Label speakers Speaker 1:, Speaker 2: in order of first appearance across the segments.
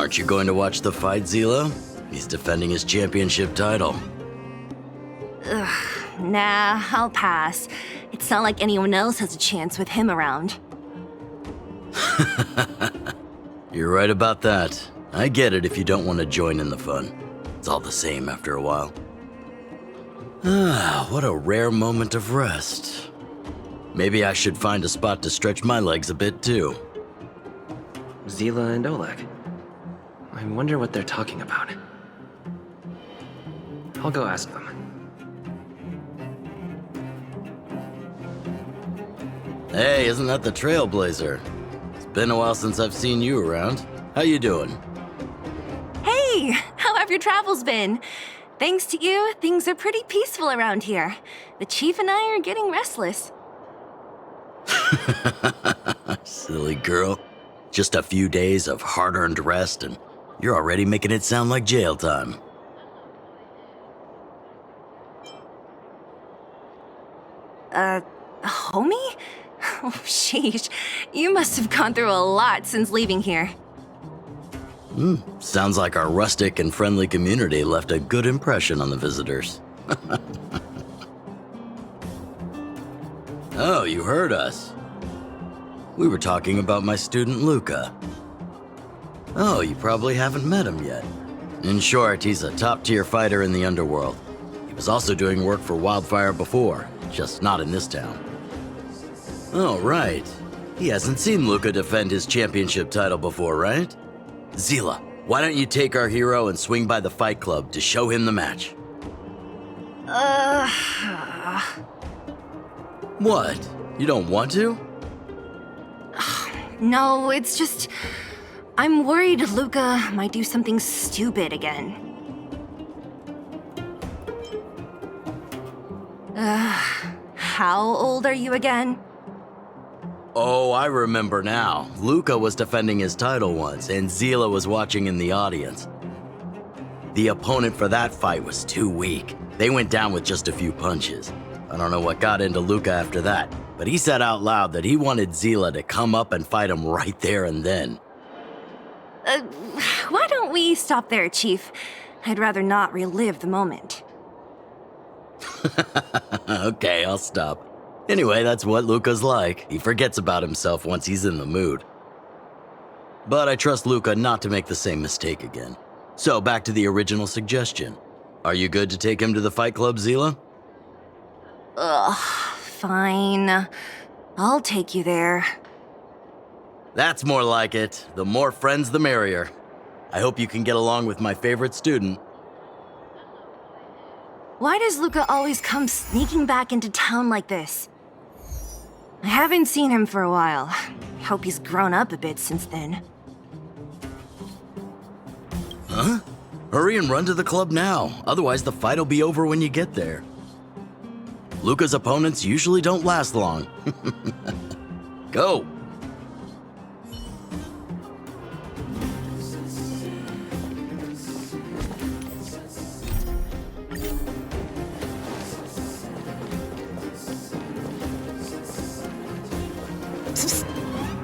Speaker 1: Aren't you going to watch the fight, Zila? He's defending his championship title.
Speaker 2: Nah, I'll pass. It's not like anyone else has a chance with him around.
Speaker 1: You're right about that. I get it if you don't want to join in the fun. It's all the same after a while. Ah, what a rare moment of rest. Maybe I should find a spot to stretch my legs a bit too.
Speaker 3: Zila and Oleg. I wonder what they're talking about. I'll go ask them.
Speaker 1: Hey, isn't that the trailblazer? It's been a while since I've seen you around. How you doing?
Speaker 2: Hey, how have your travels been? Thanks to you, things are pretty peaceful around here. The chief and I are getting restless.
Speaker 1: Silly girl. Just a few days of hard-earned rest and you're already making it sound like jail time.
Speaker 2: Homie? Oh, sheesh. You must have gone through a lot since leaving here.
Speaker 1: Sounds like our rustic and friendly community left a good impression on the visitors. Oh, you heard us. We were talking about my student Luka. Oh, you probably haven't met him yet. In short, he's a top-tier fighter in the underworld. He was also doing work for Wildfire before, just not in this town. Oh, right. He hasn't seen Luka defend his championship title before, right? Zila, why don't you take our hero and swing by the fight club to show him the match? What? You don't want to?
Speaker 2: No, it's just... I'm worried Luka might do something stupid again. How old are you again?
Speaker 1: Oh, I remember now. Luka was defending his title once, and Zila was watching in the audience. The opponent for that fight was too weak. They went down with just a few punches. I don't know what got into Luka after that, but he said out loud that he wanted Zila to come up and fight him right there and then.
Speaker 2: Why don't we stop there, Chief? I'd rather not relive the moment.
Speaker 1: Okay, I'll stop. Anyway, that's what Luka's like. He forgets about himself once he's in the mood. But I trust Luka not to make the same mistake again. So back to the original suggestion. Are you good to take him to the fight club, Zila?
Speaker 2: Fine. I'll take you there.
Speaker 1: That's more like it. The more friends, the merrier. I hope you can get along with my favorite student.
Speaker 2: Why does Luka always come sneaking back into town like this? I haven't seen him for a while. Hope he's grown up a bit since then.
Speaker 1: Huh? Hurry and run to the club now, otherwise the fight'll be over when you get there. Luka's opponents usually don't last long. Go!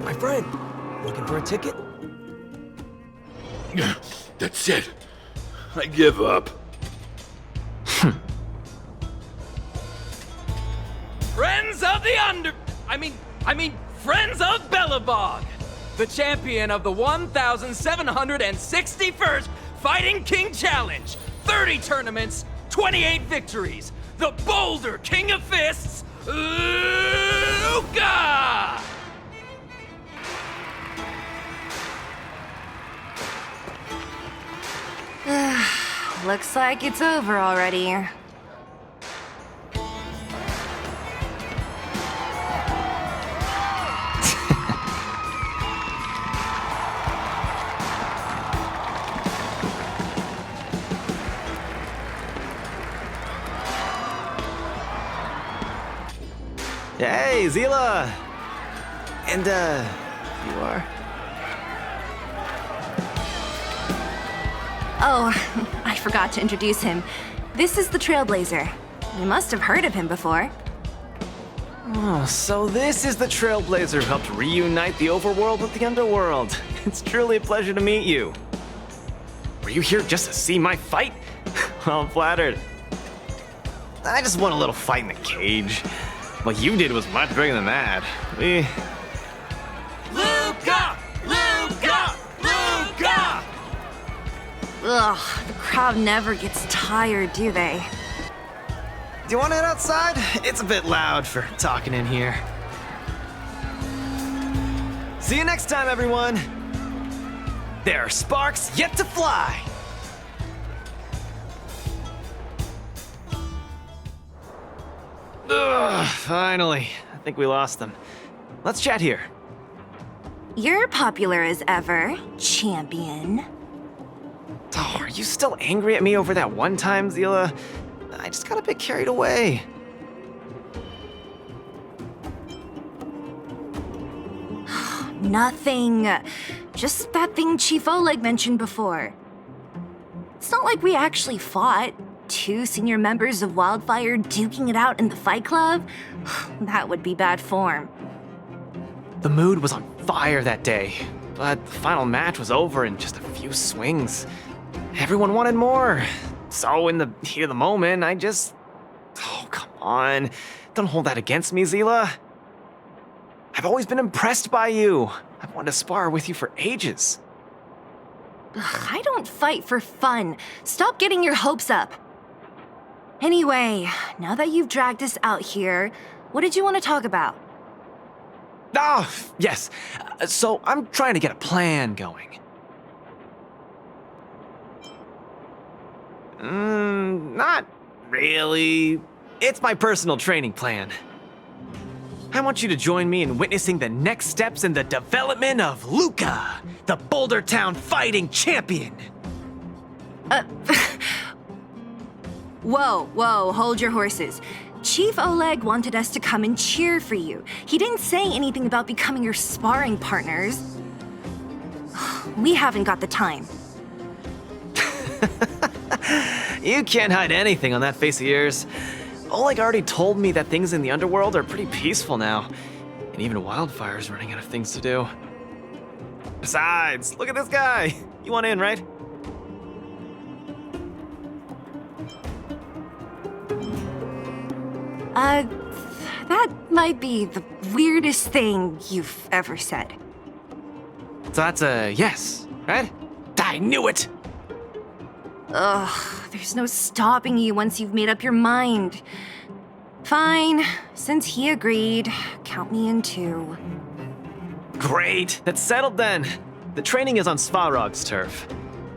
Speaker 4: My friend, looking for a ticket?
Speaker 5: That's it. I give up.
Speaker 6: Friends of the Friends of Belobog, the champion of the 1,761st Fighting King Challenge, 30 tournaments, 28 victories, the Boulder King of Fists, Luka!
Speaker 2: Looks like it's over already.
Speaker 4: Hey, Zila! And, you are?
Speaker 2: Oh, I forgot to introduce him. This is the Trailblazer. You must have heard of him before.
Speaker 4: Oh, so this is the Trailblazer who helped reunite the overworld with the underworld. It's truly a pleasure to meet you.
Speaker 3: Were you here just to see my fight? Well, I'm flattered. I just won a little fight in the cage. What you did was much bigger than that.
Speaker 6: Luka! Luka! Luka!
Speaker 2: Ugh, the crowd never gets tired, do they?
Speaker 3: Do you want to head outside? It's a bit loud for talking in here. See you next time, everyone. There are sparks yet to fly. Ugh, finally. I think we lost them. Let's chat here.
Speaker 2: You're popular as ever, champion.
Speaker 3: Oh, are you still angry at me over that one time, Zila? I just got a bit carried away.
Speaker 2: Nothing. Just that thing Chief Oleg mentioned before. It's not like we actually fought. 2 senior members of Wildfire duking it out in the Fight Club? That would be bad form.
Speaker 3: The mood was on fire that day, but the final match was over in just a few swings. Everyone wanted more. So in the heat of the moment, I just... Oh, come on. Don't hold that against me, Zila. I've always been impressed by you. I've wanted to spar with you for ages.
Speaker 2: Ugh, I don't fight for fun. Stop getting your hopes up. Anyway, now that you've dragged us out here, what did you want to talk about?
Speaker 3: Ah, yes. So I'm trying to get a plan going. Not really. It's my personal training plan. I want you to join me in witnessing the next steps in the development of Luka, the Boulder Town fighting champion.
Speaker 2: Whoa, hold your horses. Chief Oleg wanted us to come and cheer for you. He didn't say anything about becoming your sparring partners. We haven't got the time.
Speaker 3: You can't hide anything on that face of yours. Oleg already told me that things in the underworld are pretty peaceful now, and even Wildfire's running out of things to do. Besides, look at this guy. You want in, right?
Speaker 2: That might be the weirdest thing you've ever said.
Speaker 3: So that's a yes, right? I knew it!
Speaker 2: Ugh, there's no stopping you once you've made up your mind. Fine, since he agreed, count me in too.
Speaker 3: Great, that's settled then. The training is on Svarog's turf.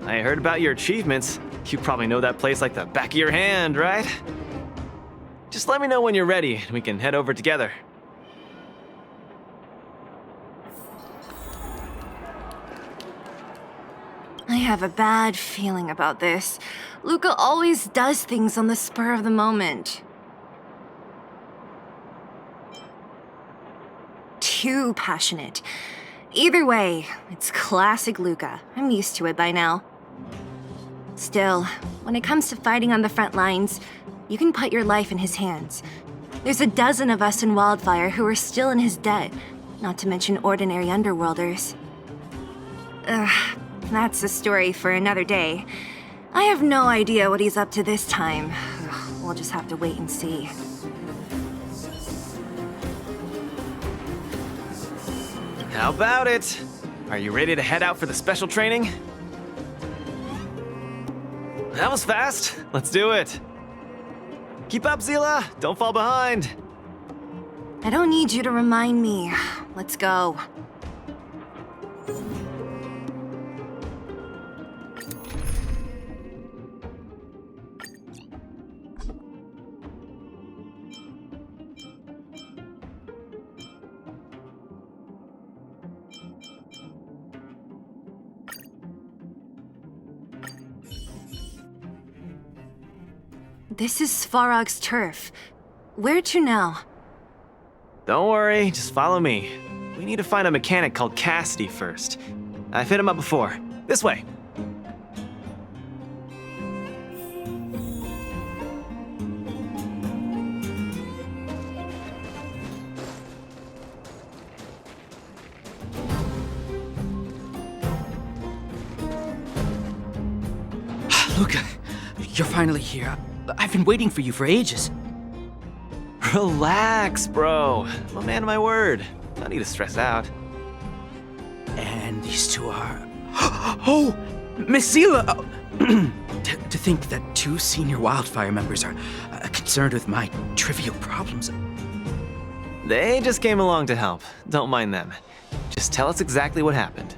Speaker 3: I heard about your achievements. You probably know that place like the back of your hand, right? Just let me know when you're ready and we can head over together.
Speaker 2: I have a bad feeling about this. Luka always does things on the spur of the moment. Too passionate. Either way, it's classic Luka. I'm used to it by now. Still, when it comes to fighting on the front lines, you can put your life in his hands. There's a dozen of us in Wildfire who are still in his debt, not to mention ordinary underworlders. Ugh, that's a story for another day. I have no idea what he's up to this time. Ugh, we'll just have to wait and see.
Speaker 3: How about it? Are you ready to head out for the special training? That was fast. Let's do it. Keep up, Zila. Don't fall behind.
Speaker 2: I don't need you to remind me. Let's go. This is Svarog's turf. Where to now?
Speaker 3: Don't worry, just follow me. We need to find a mechanic called Cassidy first. I've hit him up before. This way.
Speaker 7: Luka, you're finally here. I've been waiting for you for ages.
Speaker 3: Relax, bro. I'm a man of my word. No need to stress out.
Speaker 7: And these two are... Oh! Miss Zila! To think that two senior wildfire members are concerned with my trivial problems.
Speaker 3: They just came along to help. Don't mind them. Just tell us exactly what happened.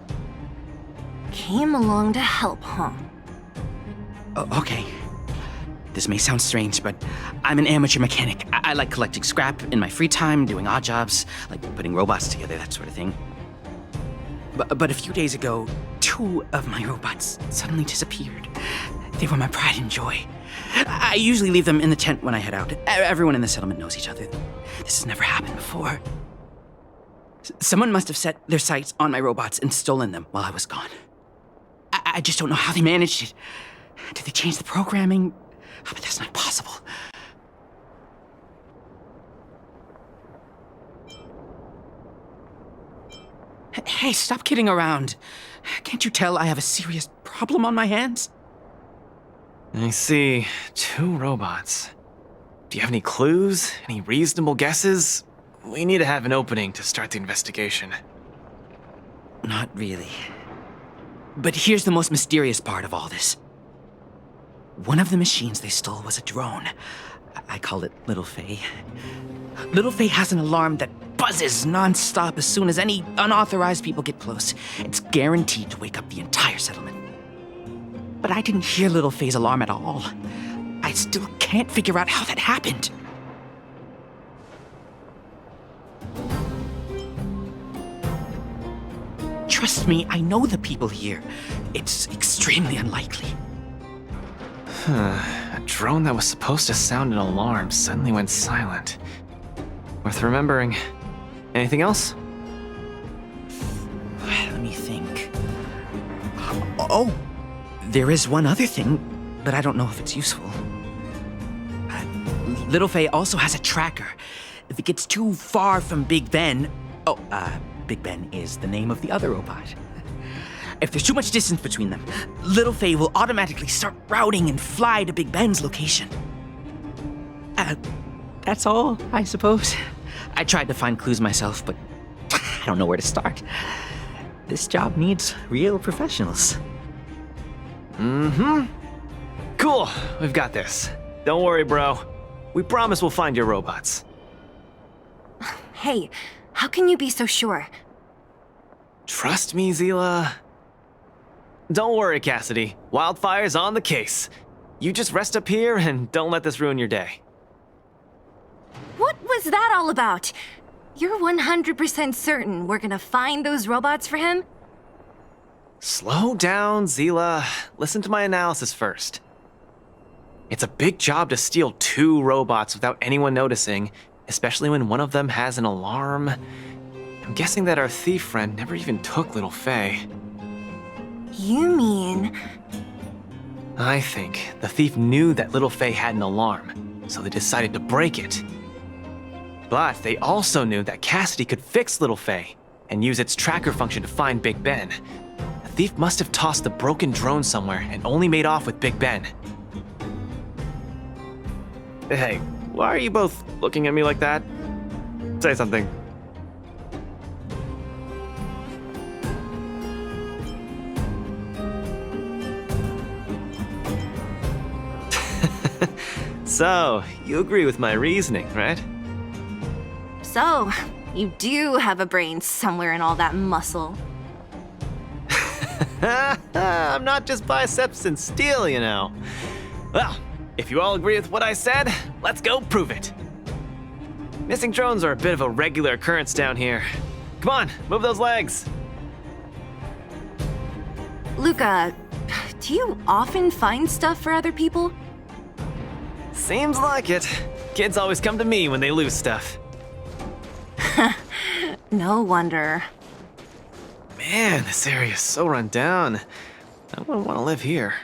Speaker 2: Came along to help, huh?
Speaker 7: Okay. This may sound strange, but I'm an amateur mechanic. I like collecting scrap in my free time, doing odd jobs, like putting robots together, that sort of thing. But a few days ago, two of my robots suddenly disappeared. They were my pride and joy. I usually leave them in the tent when I head out. Everyone in the settlement knows each other. This has never happened before. Someone must have set their sights on my robots and stolen them while I was gone. I just don't know how they managed it. Did they change the programming? Oh, but that's not possible. Hey, stop kidding around. Can't you tell I have a serious problem on my hands?
Speaker 3: I see. Two robots. Do you have any clues? Any reasonable guesses? We need to have an opening to start the investigation.
Speaker 7: Not really. But here's the most mysterious part of all this. One of the machines they stole was a drone. I call it Little Faye. Little Faye has an alarm that buzzes non-stop as soon as any unauthorized people get close. It's guaranteed to wake up the entire settlement. But I didn't hear Little Faye's alarm at all. I still can't figure out how that happened. Trust me, I know the people here. It's extremely unlikely.
Speaker 3: A drone that was supposed to sound an alarm suddenly went silent. Worth remembering. Anything else?
Speaker 7: Let me think. Oh, there is one other thing, but I don't know if it's useful. Little Faye also has a tracker. If it gets too far from Big Ben... Big Ben is the name of the other robot. If there's too much distance between them, Little Faye will automatically start routing and fly to Big Ben's location. That's all, I suppose. I tried to find clues myself, but I don't know where to start. This job needs real professionals.
Speaker 3: Cool, we've got this. Don't worry, bro. We promise we'll find your robots.
Speaker 2: Hey, how can you be so sure?
Speaker 3: Trust me, Zila. Don't worry, Cassidy. Wildfire's on the case. You just rest up here and don't let this ruin your day.
Speaker 2: What was that all about? You're 100% certain we're gonna find those robots for him?
Speaker 3: Slow down, Zila. Listen to my analysis first. It's a big job to steal two robots without anyone noticing, especially when one of them has an alarm. I'm guessing that our thief friend never even took Little Faye.
Speaker 2: You mean...
Speaker 3: I think the thief knew that Little Faye had an alarm, so they decided to break it. But they also knew that Cassidy could fix Little Faye and use its tracker function to find Big Ben. The thief must have tossed the broken drone somewhere and only made off with Big Ben. Hey, why are you both looking at me like that? Say something. So, you agree with my reasoning, right?
Speaker 2: So, you do have a brain somewhere in all that muscle.
Speaker 3: I'm not just biceps and steel, you know. Well, if you all agree with what I said, let's go prove it. Missing drones are a bit of a regular occurrence down here. Come on, move those legs.
Speaker 2: Luka, do you often find stuff for other people?
Speaker 3: Seems like it. Kids always come to me when they lose stuff.
Speaker 2: No wonder.
Speaker 3: Man, this area is so run down. I wouldn't want to live here.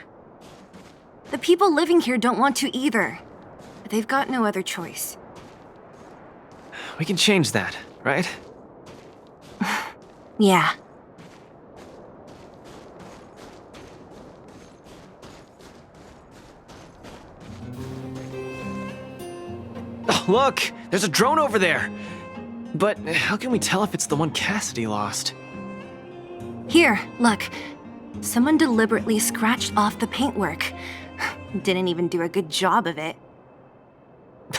Speaker 2: The people living here don't want to either. But they've got no other choice.
Speaker 3: We can change that, right?
Speaker 2: Yeah.
Speaker 3: Oh, look! There's a drone over there! But how can we tell if it's the one Cassidy lost?
Speaker 2: Here, look. Someone deliberately scratched off the paintwork. Didn't even do a good job of it.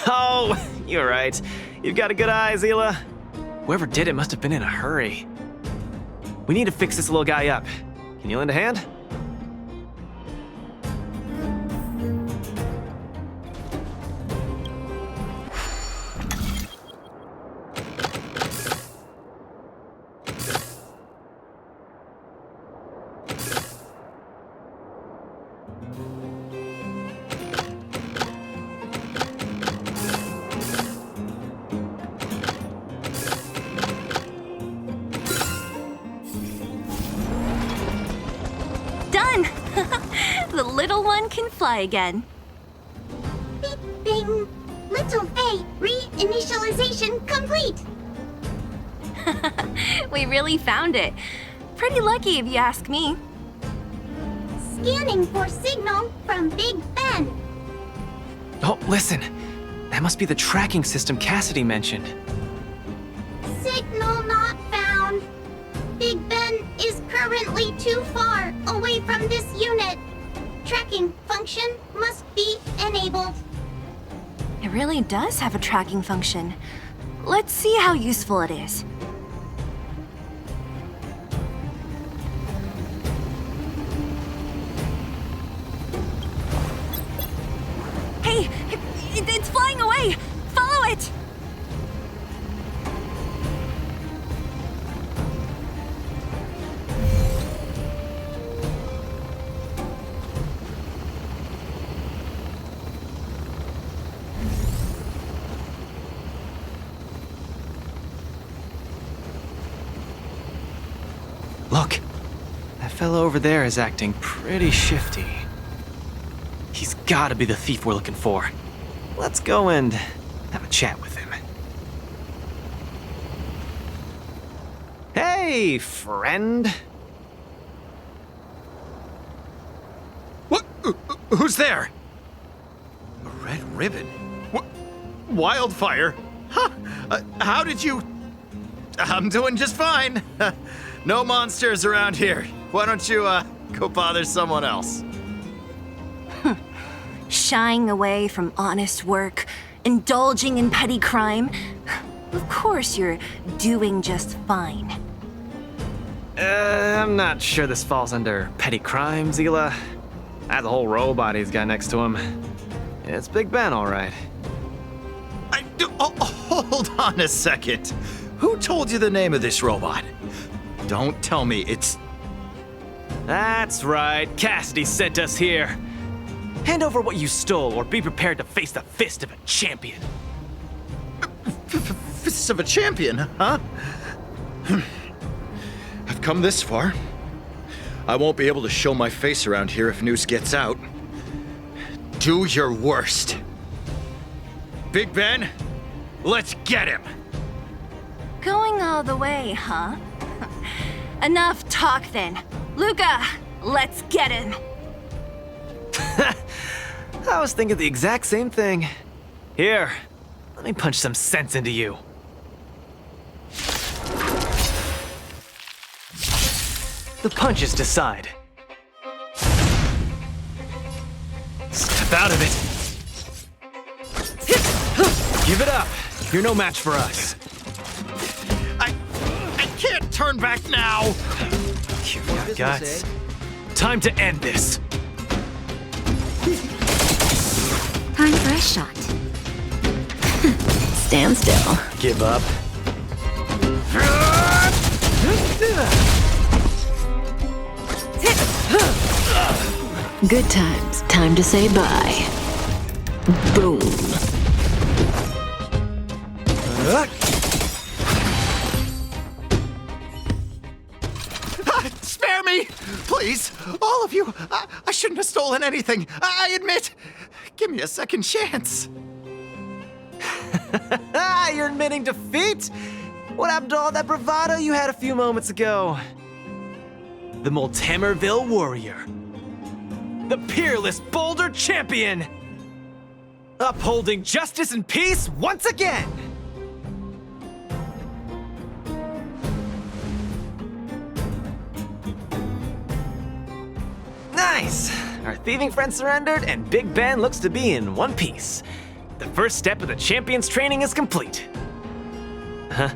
Speaker 3: Oh, you're right. You've got a good eye, Zila. Whoever did it must have been in a hurry. We need to fix this little guy up. Can you lend a hand?
Speaker 2: Done! The little one can fly again.
Speaker 8: Big bing! Little Faye, reinitialization complete!
Speaker 2: We really found it. Pretty lucky if you ask me.
Speaker 8: Scanning for signal from Big Ben.
Speaker 3: Oh, listen. That must be the tracking system Cassidy mentioned.
Speaker 8: Signal not found. Big Ben is currently too far away from this unit. Tracking function must be enabled.
Speaker 2: It really does have a tracking function. Let's see how useful it is. Hey! It's flying away! Follow it!
Speaker 3: Look, that fellow over there is acting pretty shifty. He's gotta be the thief we're looking for. Let's go and have a chat with him. Hey, friend.
Speaker 9: What? Who's there? A red ribbon? What? Wildfire? Huh? How did you... I'm doing just fine. No monsters around here. Why don't you, go bother someone else?
Speaker 2: Shying away from honest work, indulging in petty crime. Of course you're doing just fine.
Speaker 3: I'm not sure this falls under petty crime, Zila. That's a whole robot he's got next to him. It's Big Ben, all right.
Speaker 9: Hold on a second. Who told you the name of this robot? Don't tell me it's...
Speaker 3: That's right, Cassidy sent us here. Hand over what you stole, or be prepared to face the fist of a champion.
Speaker 9: Fists of a champion, huh? I've come this far. I won't be able to show my face around here if news gets out. Do your worst. Big Ben, let's get him!
Speaker 2: Going all the way, huh? Enough talk then. Luka, let's get him.
Speaker 3: I was thinking the exact same thing. Here, let me punch some sense into you. The punches decide. Step out of it. Give it up. You're no match for us.
Speaker 9: I can't turn back now!
Speaker 3: You've got guts. Time to end this.
Speaker 8: Time for a shot. Stand still.
Speaker 1: Give up.
Speaker 10: Good times. Time to say bye. Boom.
Speaker 9: Spare me! Please! All of you! I shouldn't have stolen anything! I admit! Give me a second chance!
Speaker 3: You're admitting defeat? What happened to all that bravado you had a few moments ago? The Multamerville Warrior. The peerless Boulder Champion! Upholding justice and peace once again! Nice! Our thieving friend surrendered, and Big Ben looks to be in one piece. The first step of the champion's training is complete. Huh?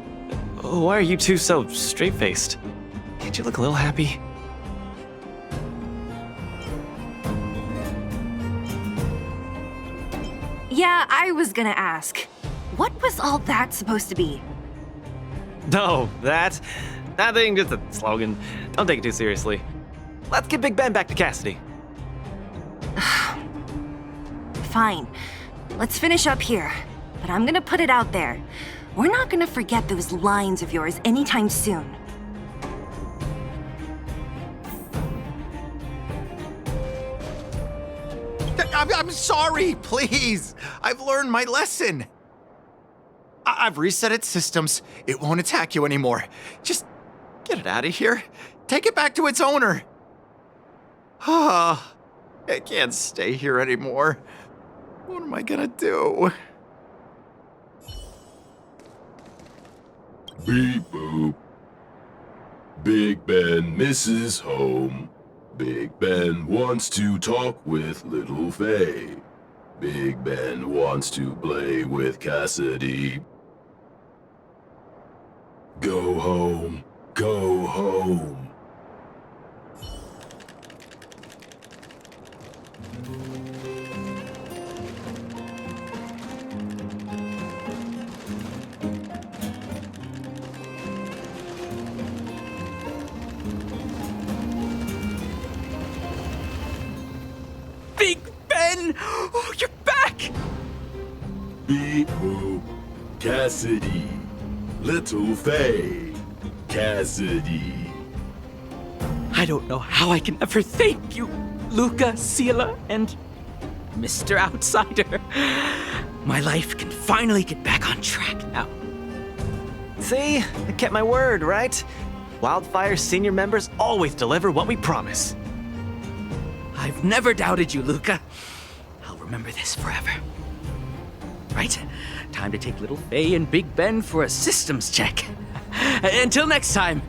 Speaker 3: Why are you two so straight-faced? Can't you look a little happy?
Speaker 2: Yeah, I was gonna ask. What was all that supposed to be?
Speaker 3: No, that thing, just a slogan. Don't take it too seriously. Let's get Big Ben back to Cassidy.
Speaker 2: Fine. Let's finish up here. But I'm gonna put it out there. We're not gonna forget those lines of yours anytime soon.
Speaker 9: I'm sorry, please. I've learned my lesson. I've reset its systems. It won't attack you anymore. Just get it out of here. Take it back to its owner. Ah, I can't stay here anymore. What am I gonna do?
Speaker 5: Beep boop. Big Ben misses home. Big Ben wants to talk with Little Faye. Big Ben wants to play with Cassidy. Go home. Go home.
Speaker 7: Big Ben! Oh, you're back!
Speaker 5: Beep boop. Cassidy. Little Faye. Cassidy.
Speaker 7: I don't know how I can ever thank you, Luka, Sela, and Mr. Outsider. My life can finally get back on track now.
Speaker 3: See? I kept my word, right? Wildfire's senior members always deliver what we promise.
Speaker 7: I've never doubted you, Luka. I'll remember this forever. Right, time to take Little Faye and Big Ben for a systems check. Until next time.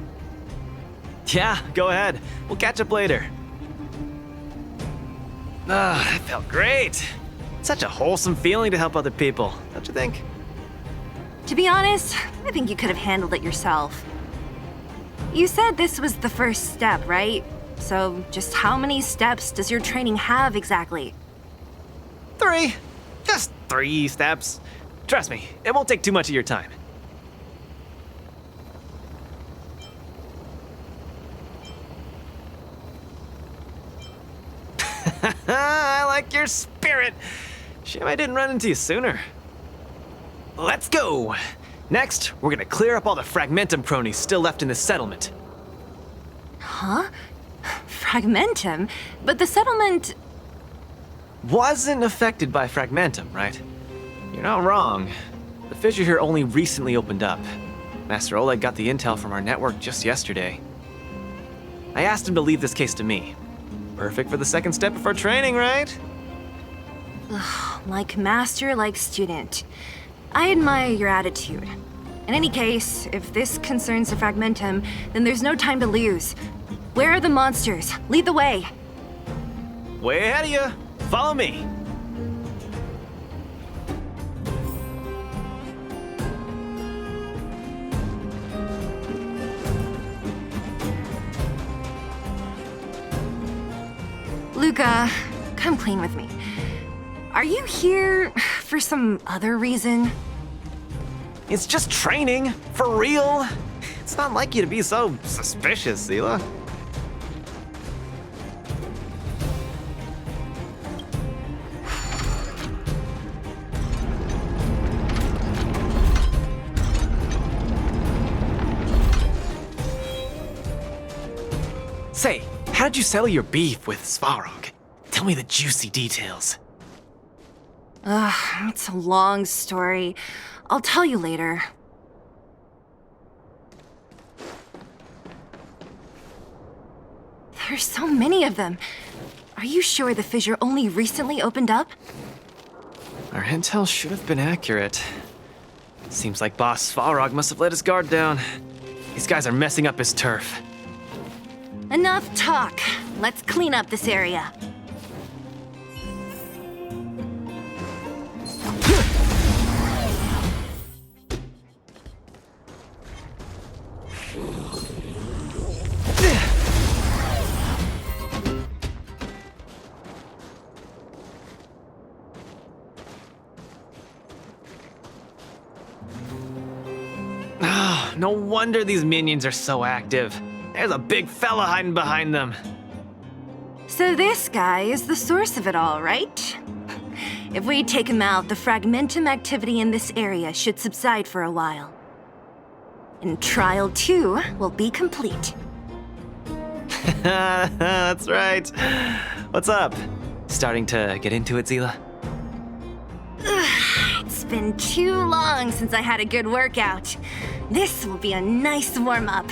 Speaker 3: Yeah, go ahead. We'll catch up later. That felt great. Such a wholesome feeling to help other people, don't you think?
Speaker 2: To be honest, I think you could have handled it yourself. You said this was the first step, right? So just how many steps does your training have exactly?
Speaker 3: 3. Just 3 steps. Trust me, it won't take too much of your time. I like your spirit. Shame I didn't run into you sooner. Let's go. Next, we're gonna clear up all the Fragmentum cronies still left in this settlement.
Speaker 2: Huh? Fragmentum? But the settlement...
Speaker 3: Wasn't affected by Fragmentum, right? You're not wrong. The fissure here only recently opened up. Master Oleg got the intel from our network just yesterday. I asked him to leave this case to me. Perfect for the second step of our training, right?
Speaker 2: Like master, like student. I admire your attitude. In any case, if this concerns the Fragmentum, then there's no time to lose. Where are the monsters? Lead the way.
Speaker 3: Way ahead of you. Follow me.
Speaker 2: Luka, come clean with me. Are you here for some other reason?
Speaker 3: It's just training, for real. It's not like you to be so suspicious, Sela. Say, how'd you settle your beef with Svarog? Tell me the juicy details.
Speaker 2: It's a long story. I'll tell you later. There's so many of them. Are you sure the fissure only recently opened up?
Speaker 3: Our intel should have been accurate. Seems like Boss Svarog must have let his guard down. These guys are messing up his turf.
Speaker 2: Enough talk. Let's clean up this area.
Speaker 3: No wonder these minions are so active. There's a big fella hiding behind them.
Speaker 2: So this guy is the source of it all, right? If we take him out, the fragmentum activity in this area should subside for a while. And Trial 2 will be complete.
Speaker 3: That's right. What's up? Starting to get into it, Zila?
Speaker 2: It's been too long since I had a good workout. This will be a nice warm-up.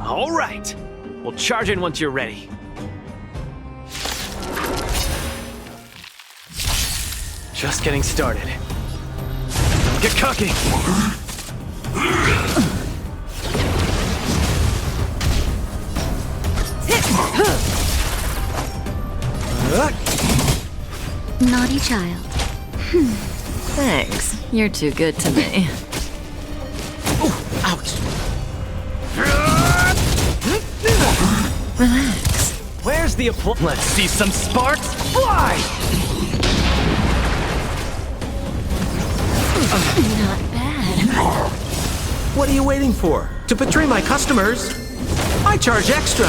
Speaker 3: All right. We'll charge in once you're ready. Just getting started. Don't get cocky.
Speaker 10: Naughty child. Thanks. You're too good to me.
Speaker 7: Ouch.
Speaker 10: Relax.
Speaker 3: Where's the applause? Let's see some sparks fly!
Speaker 10: Not bad.
Speaker 4: What are you waiting for? To betray my customers? I charge extra.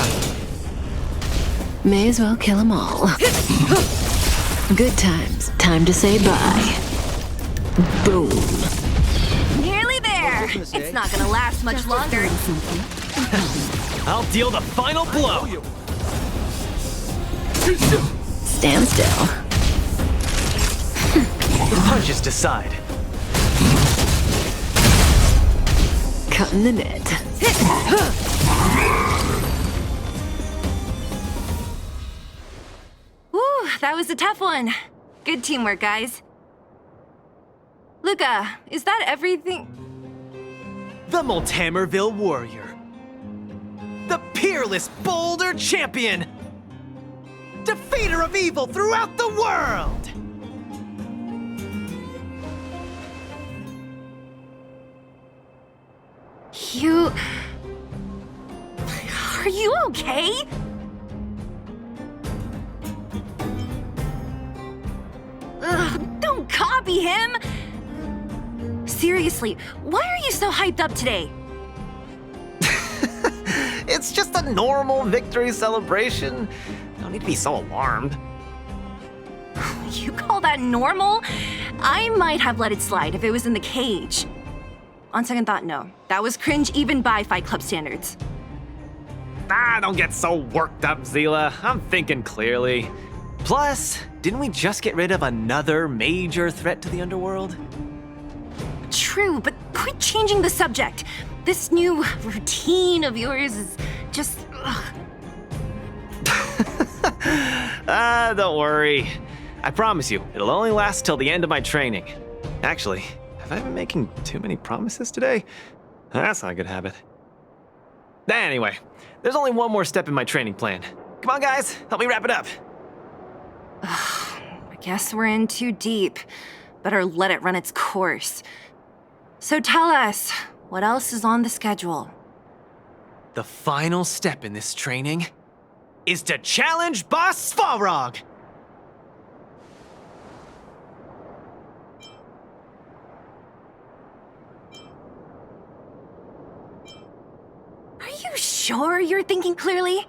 Speaker 10: May as well kill them all. Good times. Time to say bye. Boom.
Speaker 2: Nearly there. It's not gonna last much longer.
Speaker 3: I'll deal the final blow.
Speaker 10: Stand still.
Speaker 3: The punches decide.
Speaker 10: Cutting the net.
Speaker 2: Whew, that was a tough one. Good teamwork, guys. Luka, is that everything?
Speaker 3: The Multamerville Warrior. The peerless Boulder Champion. Defeater of evil throughout the world.
Speaker 2: You... Are you okay? Ugh, don't copy him! Seriously, why are you so hyped up today?
Speaker 3: It's just a normal victory celebration. No need to be so alarmed.
Speaker 2: You call that normal? I might have let it slide if it was in the cage. On second thought, no. That was cringe even by Fight Club standards.
Speaker 3: Don't get so worked up, Zila. I'm thinking clearly. Plus, didn't we just get rid of another major threat to the underworld?
Speaker 2: True, but quit changing the subject. This new routine of yours is just...
Speaker 3: Don't worry. I promise you, it'll only last till the end of my training. Actually, have I been making too many promises today? That's not a good habit. Anyway, there's only one more step in my training plan. Come on, guys, help me wrap it up.
Speaker 2: I guess we're in too deep. Better let it run its course. So tell us, what else is on the schedule?
Speaker 3: The final step in this training is to challenge Boss Svarog!
Speaker 2: Are you sure you're thinking clearly?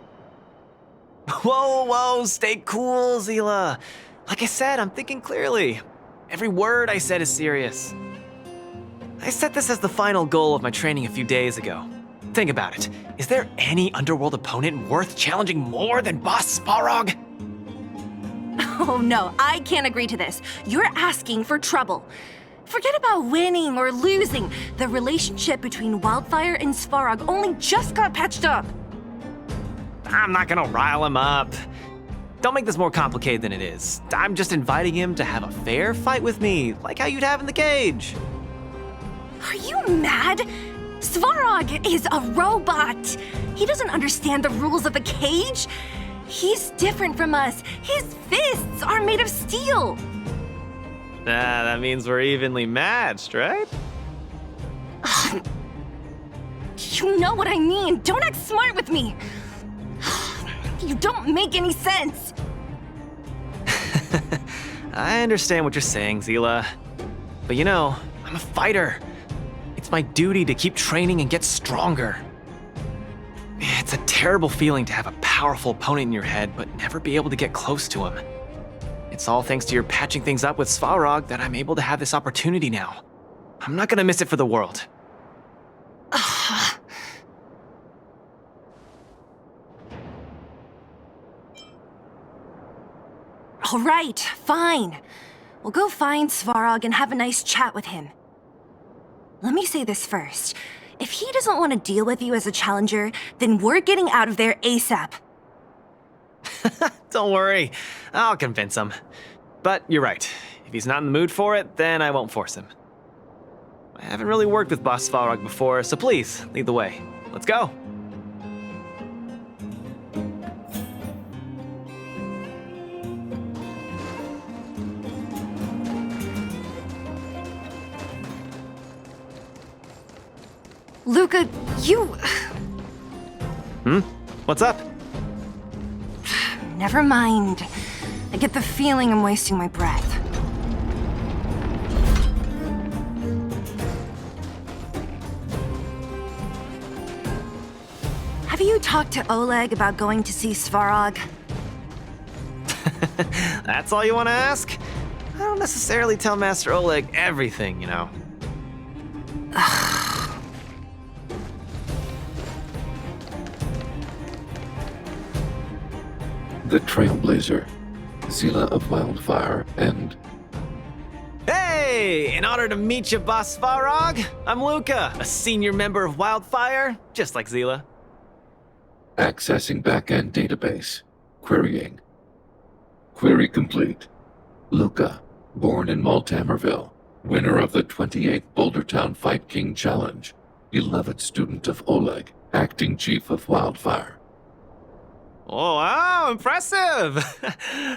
Speaker 3: Whoa, stay cool, Zila. Like I said, I'm thinking clearly. Every word I said is serious. I set this as the final goal of my training a few days ago. Think about it. Is there any underworld opponent worth challenging more than Boss Svarog?
Speaker 2: Oh no, I can't agree to this. You're asking for trouble. Forget about winning or losing. The relationship between Wildfire and Svarog only just got patched up.
Speaker 3: I'm not gonna rile him up. don't make this more complicated than it is. I'm just inviting him to have a fair fight with me, like how you'd have in the cage.
Speaker 2: Are you mad? Svarog is a robot. He doesn't understand the rules of the cage. He's different from us. His fists are made of steel.
Speaker 3: That means we're evenly matched, right?
Speaker 2: You know what I mean. Don't act smart with me. You don't make any sense.
Speaker 3: I understand what you're saying, Zila. But you know, I'm a fighter. It's my duty to keep training and get stronger. It's a terrible feeling to have a powerful opponent in your head, but never be able to get close to him. It's all thanks to your patching things up with Svarog that I'm able to have this opportunity now. I'm not gonna miss it for the world.
Speaker 2: All right, fine. We'll go find Svarog and have a nice chat with him. Let me say this first. If he doesn't want to deal with you as a challenger, then we're getting out of there ASAP.
Speaker 3: Don't worry, I'll convince him. But you're right. If he's not in the mood for it, then I won't force him. I haven't really worked with Boss Svarog before, so please, lead the way. Let's go.
Speaker 2: Luka, you...
Speaker 3: What's up?
Speaker 2: Never mind. I get the feeling I'm wasting my breath. Have you talked to Oleg about going to see Svarog?
Speaker 3: That's all you want to ask? I don't necessarily tell Master Oleg everything, you know.
Speaker 11: The Trailblazer, Zila of Wildfire, and...
Speaker 3: Hey! In honor to meet you, Boss Svarog, I'm Luka, a senior member of Wildfire, just like Zila.
Speaker 11: Accessing backend database. Querying. Query complete. Luka, born in Maltamerville, winner of the 28th Bouldertown Fight King Challenge, beloved student of Oleg, acting chief of Wildfire.
Speaker 3: Oh, wow, impressive!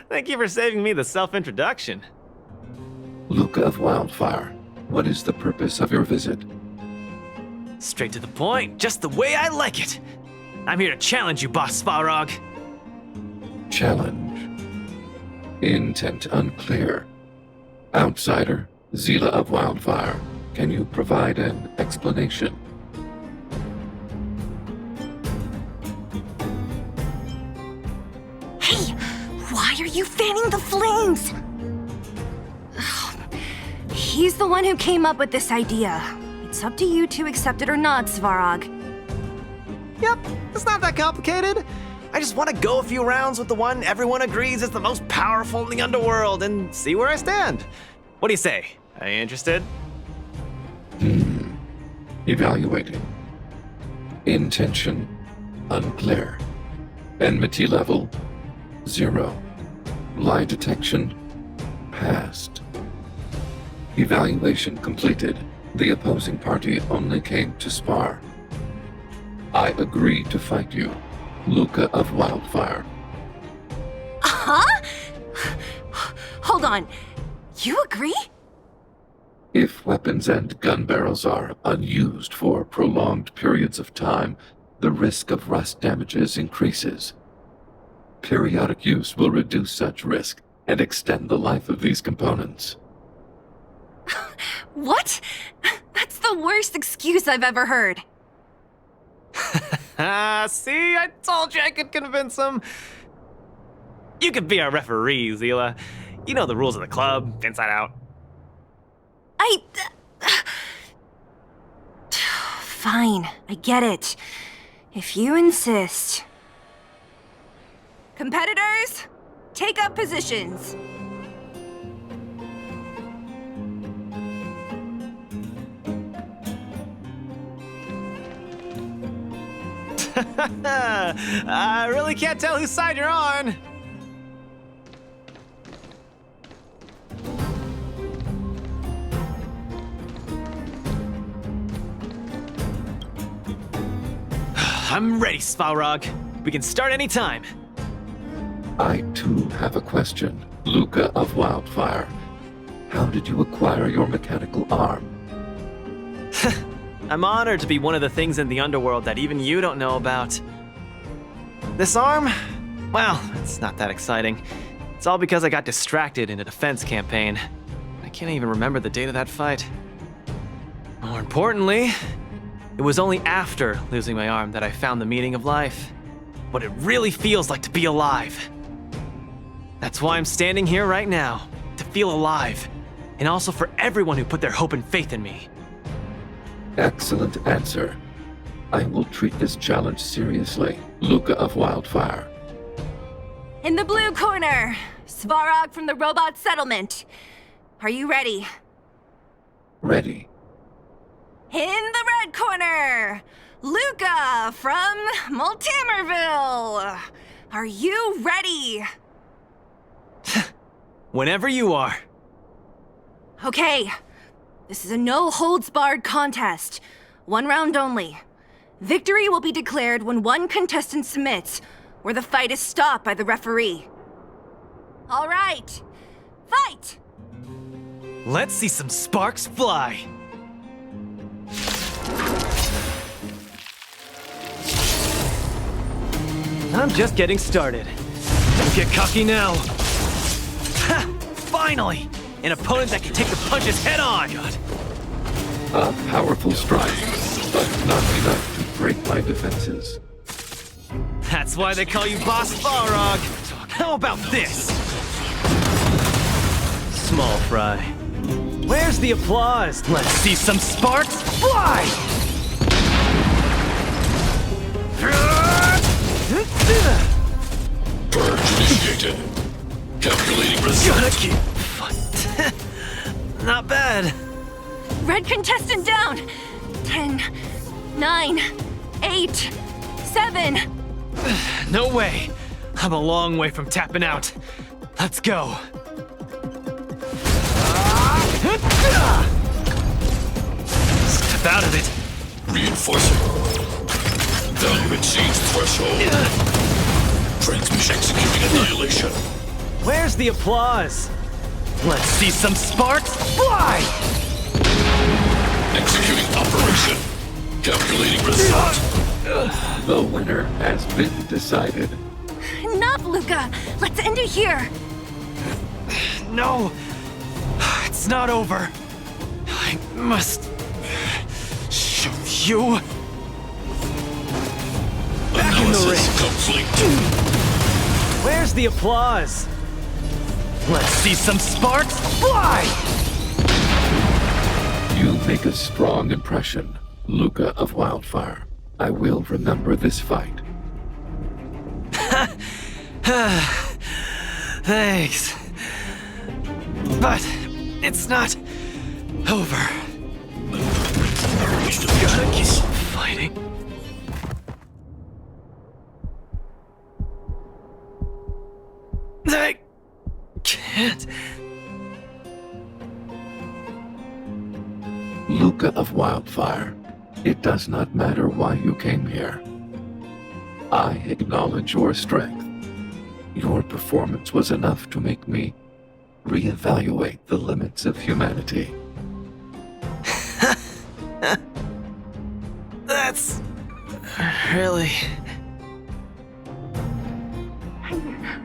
Speaker 3: Thank you for saving me the self-introduction.
Speaker 11: Luka of Wildfire, what is the purpose of your visit?
Speaker 3: Straight to the point, just the way I like it. I'm here to challenge you, Boss Svarog.
Speaker 11: Challenge. Intent unclear. Outsider, Zila of Wildfire, can you provide an explanation?
Speaker 2: Hey, why are you fanning the flames? Ugh. He's the one who came up with this idea. It's up to you to accept it or not, Svarog.
Speaker 3: Yep, it's not that complicated. I just want to go a few rounds with the one everyone agrees is the most powerful in the underworld and see where I stand. What do you say? Are you interested?
Speaker 11: Evaluating. Intention unclear. Enmity level 0. Lie detection passed. Evaluation completed. The opposing party only came to spar. I agree to fight you, Luka of Wildfire.
Speaker 2: Huh? Hold on. You agree?
Speaker 11: If weapons and gun barrels are unused for prolonged periods of time, the risk of rust damages increases. Periodic use will reduce such risk and extend the life of these components.
Speaker 2: What? That's the worst excuse I've ever heard.
Speaker 3: See, I told you I could convince him. You could be our referee, Zila. You know the rules of the club, inside out.
Speaker 2: Fine, I get it. If you insist. Competitors, take up positions.
Speaker 3: I really can't tell whose side you're on. I'm ready, Svarog. We can start anytime.
Speaker 11: I too have a question. Luka of Wildfire. How did you acquire your mechanical arm?
Speaker 3: I'm honored to be one of the things in the underworld that even you don't know about. This arm? Well, it's not that exciting. It's all because I got distracted in a defense campaign. I can't even remember the date of that fight. More importantly, it was only after losing my arm that I found the meaning of life. What it really feels like to be alive. That's why I'm standing here right now, to feel alive. And also for everyone who put their hope and faith in me.
Speaker 11: Excellent answer. I will treat this challenge seriously. Luka of Wildfire.
Speaker 2: In the blue corner, Svarog from the robot settlement. Are you ready?
Speaker 11: Ready.
Speaker 2: In the red corner, Luka from Multamerville. Are you ready?
Speaker 3: Whenever you are.
Speaker 2: Okay, this is a no-holds-barred contest. 1 round only. Victory will be declared when one contestant submits, or the fight is stopped by the referee. All right, fight!
Speaker 3: Let's see some sparks fly. I'm just getting started. Don't get cocky now. Ha! Finally! An opponent that can take the punches head on! God.
Speaker 11: A powerful strike, but not enough to break my defenses.
Speaker 3: That's why they call you Boss Balrog. How about this? Small fry. Where's the applause? Let's see some sparks fly!
Speaker 5: Purge initiated. Calculating result.
Speaker 3: Gotta keep... Not bad.
Speaker 2: Red contestant down! 10, 9, 8, 7...
Speaker 3: No way. I'm a long way from tapping out. Let's go. Step out of it.
Speaker 5: Reinforcing. Value exceeds threshold. Transmission executing annihilation.
Speaker 3: Where's the applause? Let's see some sparks fly!
Speaker 5: Executing operation. Calculating result.
Speaker 11: The winner has been decided.
Speaker 2: Enough, Luka! Let's end it here!
Speaker 3: No! It's not over. I must... show you... Back in the ring.
Speaker 5: Complete.
Speaker 3: Where's the applause? Let's see some sparks fly!
Speaker 11: You make a strong impression, Luka of Wildfire. I will remember this fight.
Speaker 3: Thanks. But it's not over. Gotta keep fighting. I can't.
Speaker 11: Luka of Wildfire, it does not matter why you came here. I acknowledge your strength. Your performance was enough to make me reevaluate the limits of humanity.
Speaker 3: That's really...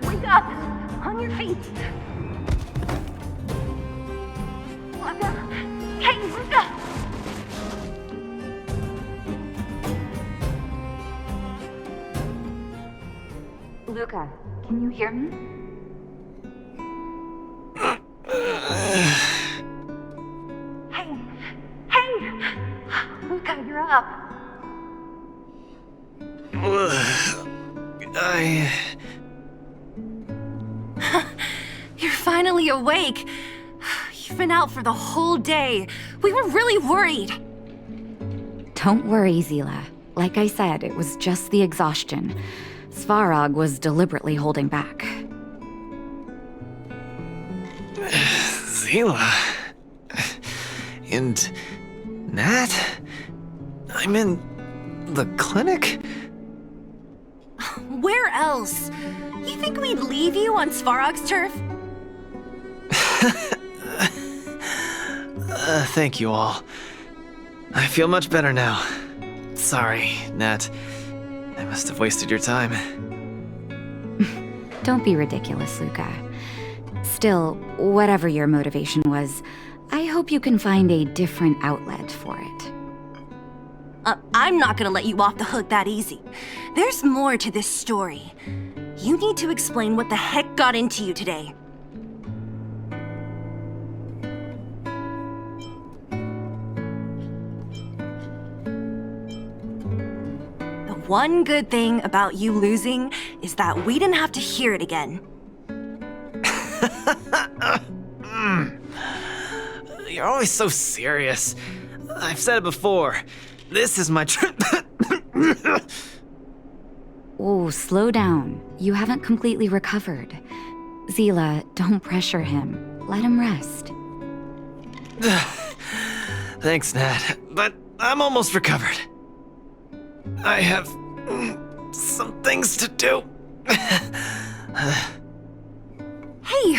Speaker 2: Wake up! On your feet! Luka! Hey, Luka! Luka, can you hear me? Hey! Luka, you're up! You're finally awake! You've been out for the whole day. We were really worried.
Speaker 12: Don't worry, Zila. Like I said, it was just the exhaustion. Svarog was deliberately holding back.
Speaker 3: Zila... And... Nat? I'm in... the clinic?
Speaker 2: Where else? You think we'd leave you on Svarog's turf?
Speaker 3: Thank you all. I feel much better now. Sorry, Nat. I must have wasted your time.
Speaker 12: Don't be ridiculous, Luka. Still, whatever your motivation was, I hope you can find a different outlet for it.
Speaker 2: I'm not gonna let you off the hook that easy. There's more to this story. You need to explain what the heck got into you today. The one good thing about you losing is that we didn't have to hear it again.
Speaker 3: You're always so serious. I've said it before. This is my
Speaker 12: Oh, slow down. You haven't completely recovered. Zila, don't pressure him. Let him rest.
Speaker 3: Thanks, Nat, but I'm almost recovered. I have some things to do.
Speaker 2: Hey,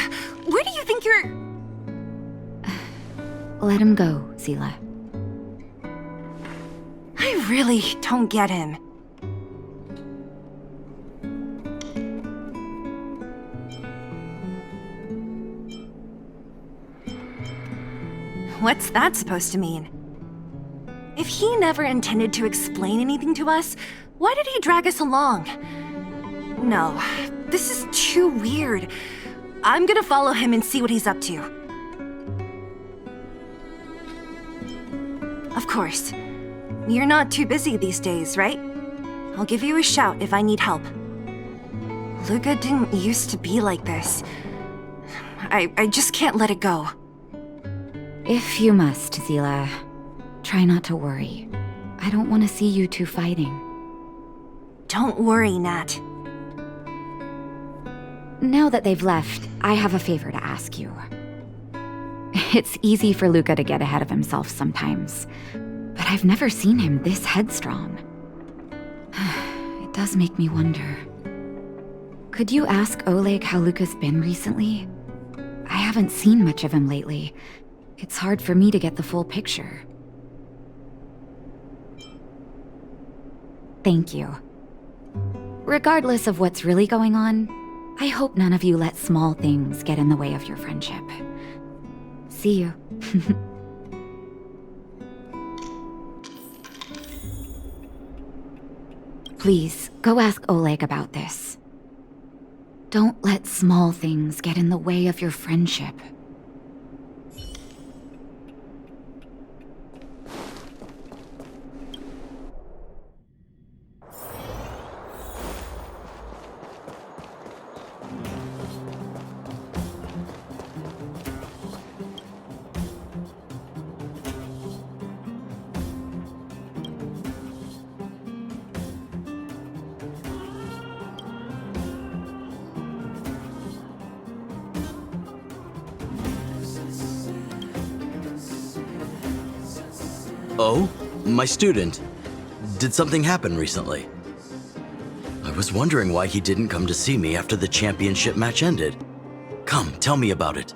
Speaker 2: where do you think you're...
Speaker 12: Let him go, Zila.
Speaker 2: I really don't get him. What's that supposed to mean? If he never intended to explain anything to us, why did he drag us along? No, this is too weird. I'm gonna follow him and see what he's up to. Of course. You're not too busy these days, right? I'll give you a shout if I need help. Luka didn't used to be like this. I just can't let it go.
Speaker 12: If you must, Zila, try not to worry. I don't want to see you two fighting.
Speaker 2: Don't worry, Nat.
Speaker 12: Now that they've left, I have a favor to ask you. It's easy for Luka to get ahead of himself sometimes, but I've never seen him this headstrong. It does make me wonder. Could you ask Oleg how Luka's been recently? I haven't seen much of him lately. It's hard for me to get the full picture. Thank you. Regardless of what's really going on, I hope none of you let small things get in the way of your friendship. See you. Please, go ask Oleg about this. Don't let small things get in the way of your friendship.
Speaker 1: Oh? My student. Did something happen recently? I was wondering why he didn't come to see me after the championship match ended. Come, tell me about it.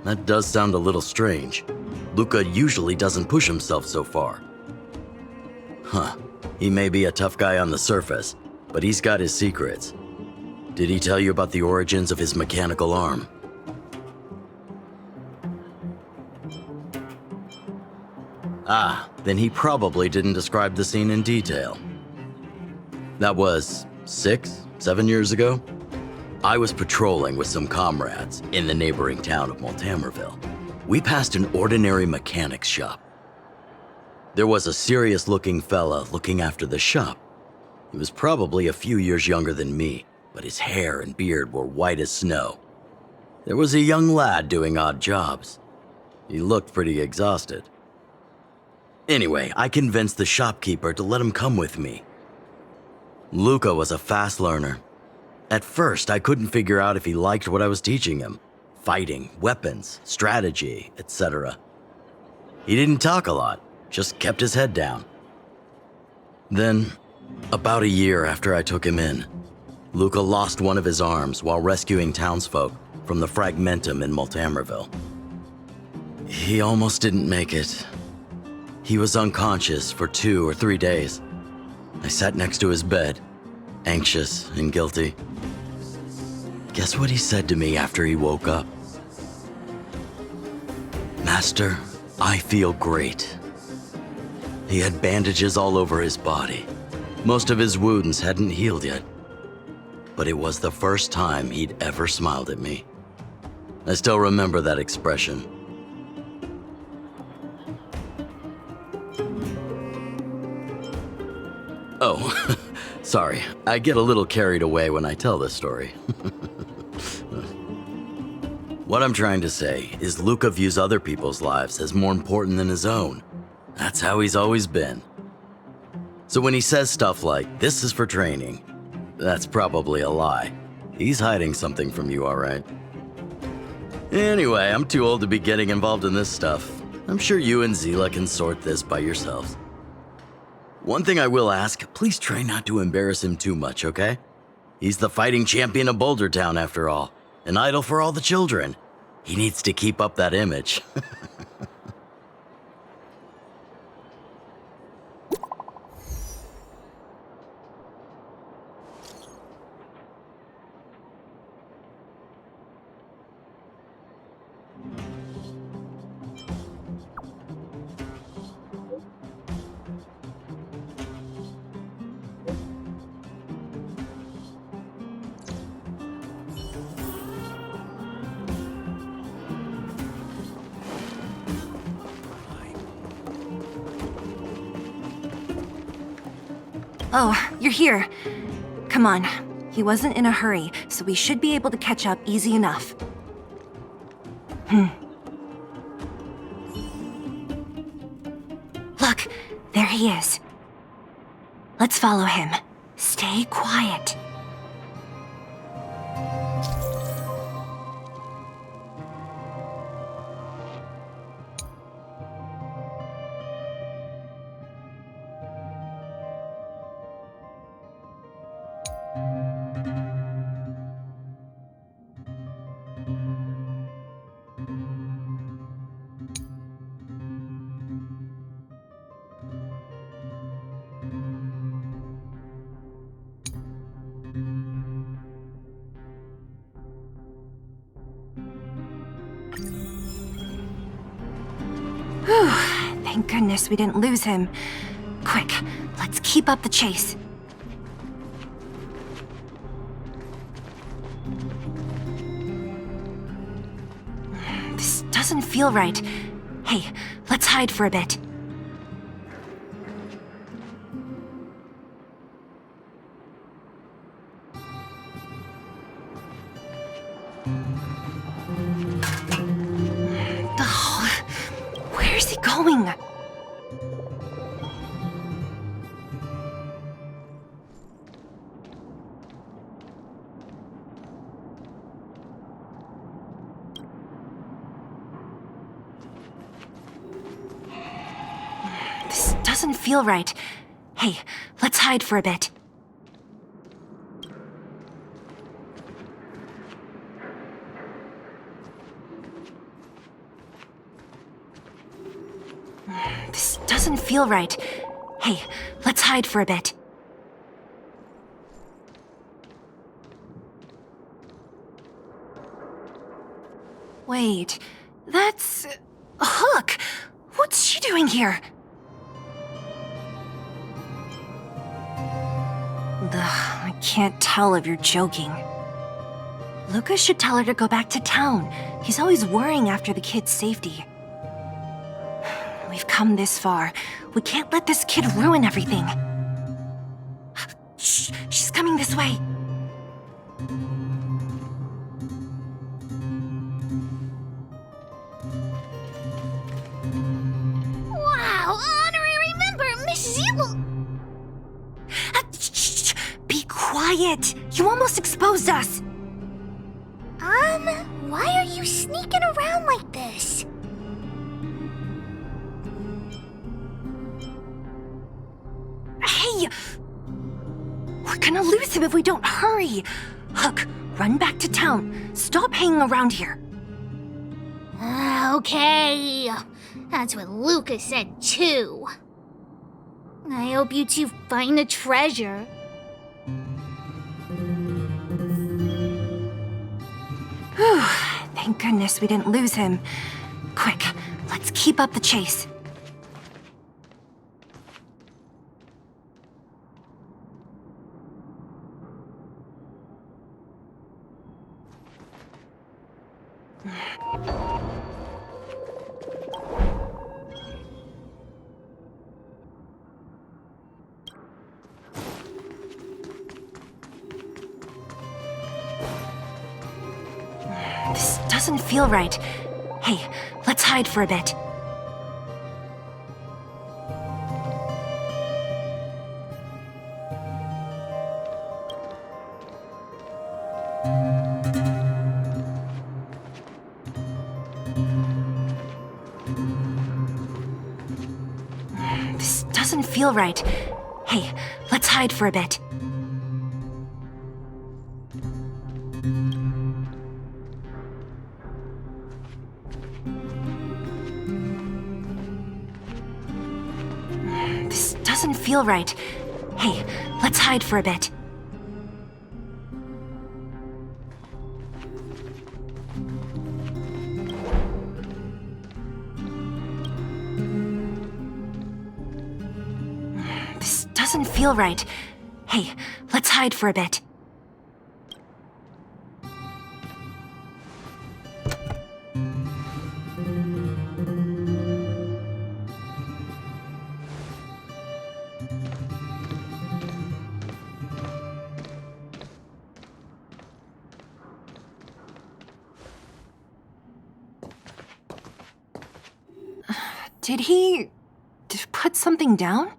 Speaker 1: That does sound a little strange. Luka usually doesn't push himself so far. He may be a tough guy on the surface, but he's got his secrets. Did he tell you about the origins of his mechanical arm? Ah, then he probably didn't describe the scene in detail. That was 6, 7 years ago. I was patrolling with some comrades in the neighboring town of Multamerville. We passed an ordinary mechanic's shop. There was a serious-looking fella looking after the shop. He was probably a few years younger than me, but his hair and beard were white as snow. There was a young lad doing odd jobs. He looked pretty exhausted. Anyway, I convinced the shopkeeper to let him come with me. Luka was a fast learner. At first, I couldn't figure out if he liked what I was teaching him. Fighting, weapons, strategy, etc. He didn't talk a lot, just kept his head down. Then, about a year after I took him in, Luka lost one of his arms while rescuing townsfolk from the Fragmentum in Multamerville. He almost didn't make it. He was unconscious for 2 or 3 days. I sat next to his bed, anxious and guilty. Guess what he said to me after he woke up? "Master, I feel great." He had bandages all over his body. Most of his wounds hadn't healed yet. But it was the first time he'd ever smiled at me. I still remember that expression. Oh, sorry. I get a little carried away when I tell this story. What I'm trying to say is Luka views other people's lives as more important than his own. That's how he's always been. So when he says stuff like, "This is for training," that's probably a lie. He's hiding something from you, all right? Anyway, I'm too old to be getting involved in this stuff. I'm sure you and Zila can sort this by yourselves. One thing I will ask, please try not to embarrass him too much, okay? He's the fighting champion of Boulder Town, after all. An idol for all the children. He needs to keep up that image.
Speaker 2: Oh, you're here. Come on. He wasn't in a hurry, so we should be able to catch up easy enough. Look, there he is. Let's follow him. Stay quiet. Whew, thank goodness we didn't lose him. Quick, let's keep up the chase. This doesn't feel right. Hey, let's hide for a bit. Where's he going? This doesn't feel right. Hey, let's hide for a bit. This doesn't feel right. Hey, let's hide for a bit. Wait, that's... Hook! What's she doing here? I can't tell if you're joking. Luka should tell her to go back to town. He's always worrying after the kid's safety. We've come this far. We can't let this kid ruin everything. Shh, she's coming this way.
Speaker 8: Wow, honorary member, Miss Zila!
Speaker 2: Shh, be quiet. You almost exposed us.
Speaker 8: Why are you sneaking around like this?
Speaker 2: gonna lose him if we don't hurry. Hook, run back to town. Stop hanging around here.
Speaker 8: Okay. That's what Luka said too. I hope you two find the treasure.
Speaker 2: Whew, thank goodness we didn't lose him. Quick, let's keep up the chase. This doesn't feel right. Hey, let's hide for a bit. This doesn't feel right. Hey, let's hide for a bit. This doesn't feel right. Hey, let's hide for a bit. This doesn't feel right. Hey, let's hide for a bit. Did he put something down?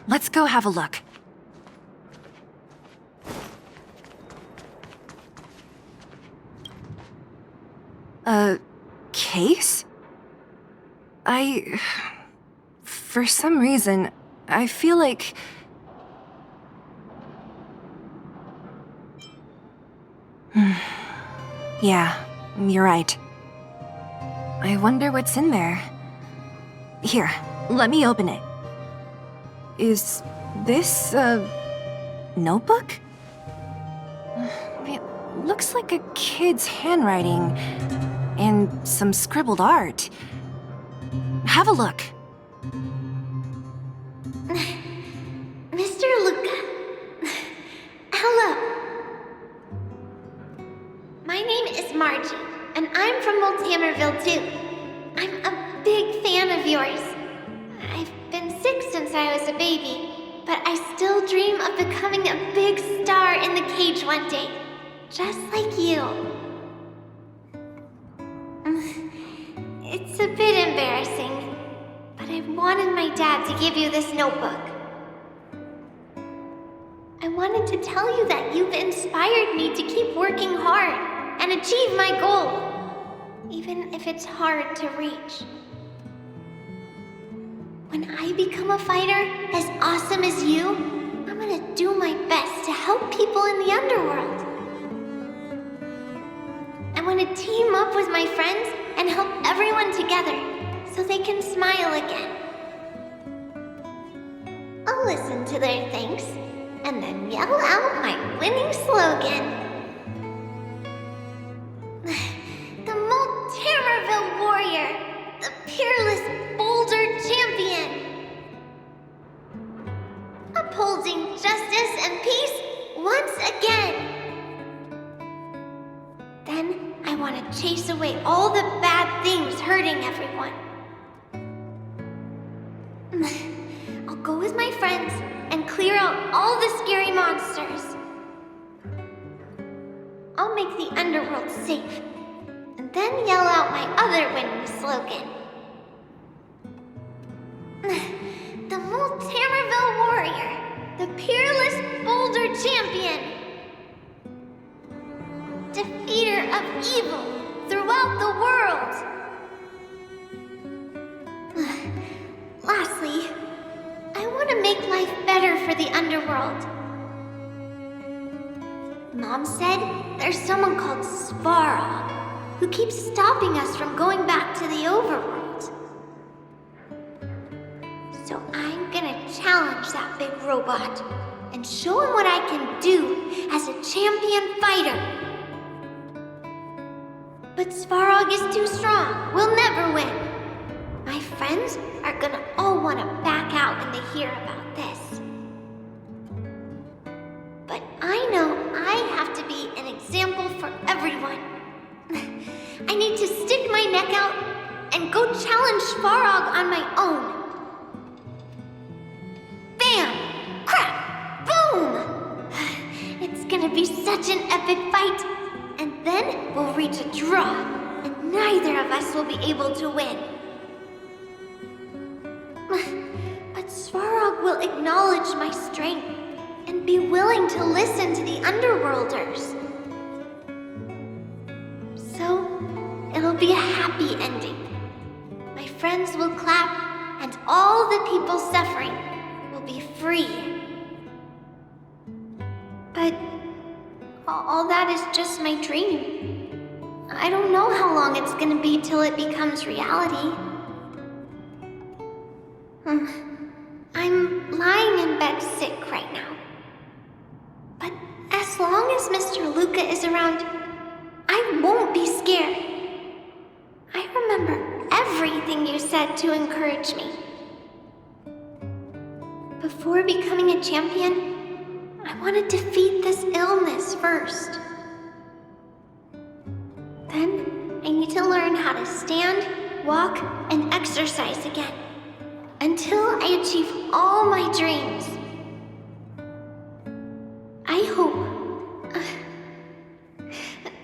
Speaker 2: Let's go have a look. A case? For some reason, I feel like... Yeah, you're right. I wonder what's in there. Here, let me open it. Is this a notebook? It looks like a kid's handwriting and some scribbled art. Have a look.
Speaker 8: Mr. Luka. Hello. My name is Margie, and I'm from Multamerville too. I'm a big fan of yours. I've been sick since I was a baby, but I still dream of becoming a big star in the cage one day, just like you. It's a bit embarrassing, but I wanted my dad to give you this notebook. I wanted to tell you that you've inspired me to keep working hard and achieve my goal, even if it's hard to reach. When I become a fighter as awesome as you, I'm gonna do my best to help people in the underworld. I want to team up with my friends and help everyone together so they can smile again. I'll listen to their thanks and then yell out my winning slogan. The Multamerville Warrior, the peerless Boulder Champion. Upholding justice and peace once again. Then I want to chase away all the bad things hurting everyone. I'll go with my friends and clear out all the scary monsters. I'll make the underworld safe, and then yell out my other winning slogan. The Multamerville Warrior, the peerless Boulder Champion. Defeater of evil throughout the world. Lastly, I want to make life better for the underworld. Mom said there's someone called Svarog who keeps stopping us from going back to the overworld. So I'm gonna challenge that big robot and show him what I can do as a champion fighter. But Svarog is too strong. We'll never win. My friends are gonna all want to back out when they hear about this. But I know I have to be an example for everyone. I need to stick my neck out and go challenge Svarog on my own. Bam! Crack! Boom! It's gonna be such an epic fight. And then we'll reach a draw, and neither of us will be able to win. But Svarog will acknowledge my strength and be willing to listen to the Underworlders. So, it'll be a happy ending. My friends will clap, and all the people suffering will be free. But all that is just my dream. I don't know how long it's gonna be till it becomes reality. I'm lying in bed sick right now. But as long as Mr. Luka is around, I won't be scared. I remember everything you said to encourage me. Before becoming a champion, I want to defeat this illness first. Then, I need to learn how to stand, walk, and exercise again. Until I achieve all my dreams. I hope...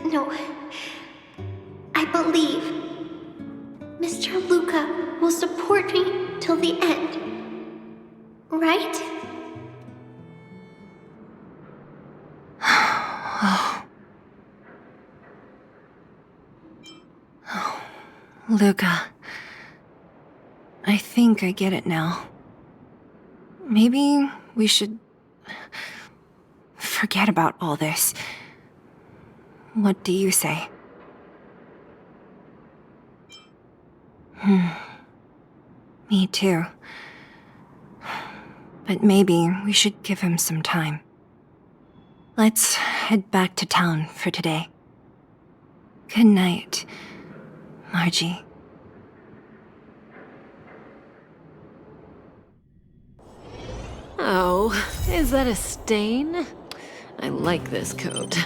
Speaker 8: no. I believe Mr. Luka will support me till the end. Right?
Speaker 2: Luka. I think I get it now. Maybe we should forget about all this. What do you say? Me too. But maybe we should give him some time. Let's head back to town for today. Good night, Margie.
Speaker 10: Oh, is that a stain? I like this coat.